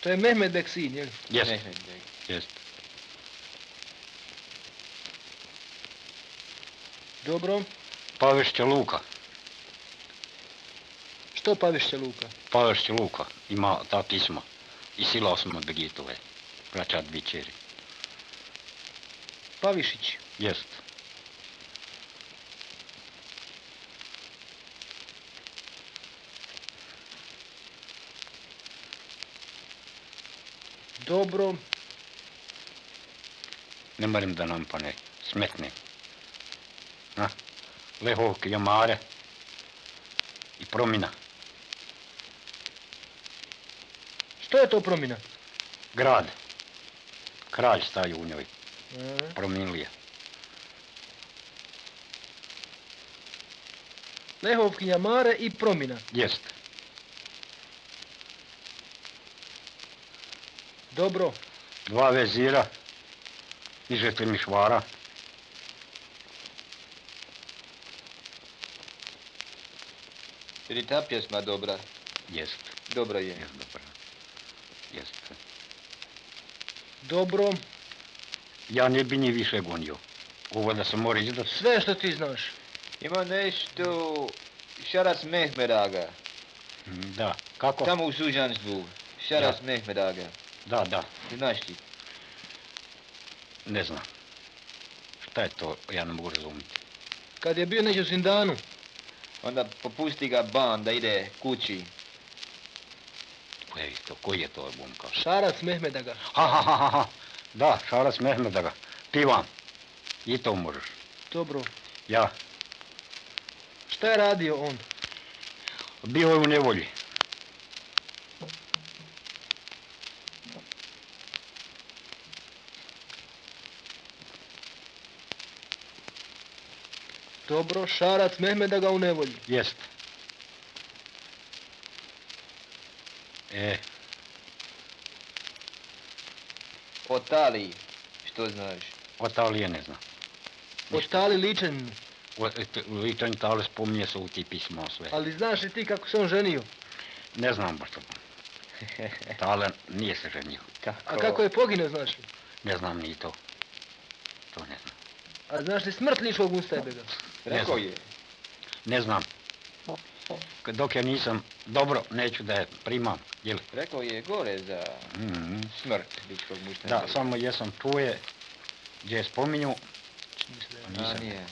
To je Mehmed Bek sin, jel? Jest, Mehmed Bek. jest. Dobro. Pavešće Luka. Što Pavišće Luka? Pavešće Luka ima ta pisma. I silao smo Begitove. Braća dvi čeri. Pavišić. Jest. Dobro. Ne marim da nam pane smetne. Lehovke, Jamare i Promina. Što je to Promina? Grad. Kralj staju u njoj. Aha. Prominlije. Lehovkinja Mare i Promina. Jest. Dobro. Dva vezira. Niže Trmišvara. Je li ta pjesma dobra? Jest. Dobra je. Jest dobro. Jest. Dobro. Ja ne bi ni više gonio. Ovo da se mora izdat. Sve što ti znaš. Ima nešto... Šaras Mehmedaga. Da. Kako? Tamo u suđanstvu. Šaras Ja. Mehmedaga. Da. Znaš ti? Ne znam. Šta je to? Ja ne mogu razumjeti. Kad je bio neđe u Zindanu. Onda popusti ga ban da ide kući. Koji je to bumka? Šarac Mehmedaga. Ha. Da, Šaras Mehmedaga. Pivan. I to možeš. Dobro. Ja. Šta je radio on? Bio je u nevolji. Dobro, Šarac Mehmedaga u nevolji. Jest. O Taliji. Što znaš? O Talije ne znam. Otali Ličaninu. Ličan Tale spominje se u ti pisma sve. Ali znaš li ti kako se on ženio? Ne znam baš to. Tale nije se ženio. A kako je poginuo, znaš li? Ne znam ni to. To ne znam. A znaš li smrt ličkog Mustajbega? Rekao znam. je. Ne znam. Dok ja nisam dobro, neću da je primam. Jel? Rekao je gore za smrt ličkog mušta. Da, samo jesam čuje gdje je spominju. A, nije.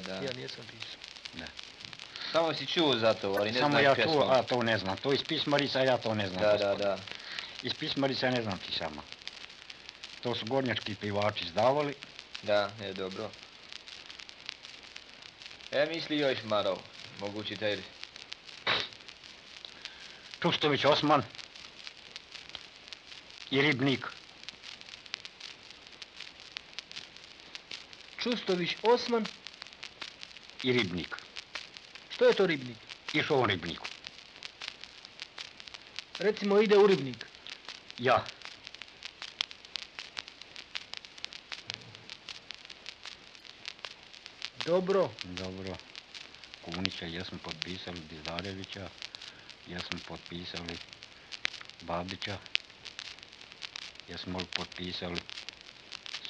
Da. Ja nisam pisao. Samo si čuo za to, ali ne Samo znaš ja pjesmu. čuo, a to ne znam. To iz pismarica, ja to ne znam. Da. Iz pismarica ja ne znam pisama. To su gornjački pivači izdavali. Da, je dobro. Misli još malo, mogući taj. Čustović Osman i Ribnik. Čustović Osman. I Ribnik. Što je to ribnik? Išao u Ribniku. Recimo ide u ribnik. Ja. Dobro. Kunića jesmo potpisali, Dizdarevića, jesmo potpisali Babića, jesmo potpisali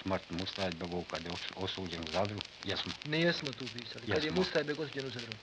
smrt Mustajbegov kad je osuđen u Zadru, jesmo. Nijesmo tu pisali. Kad je Jesmo. Mustajbeg osuđen u Zadru.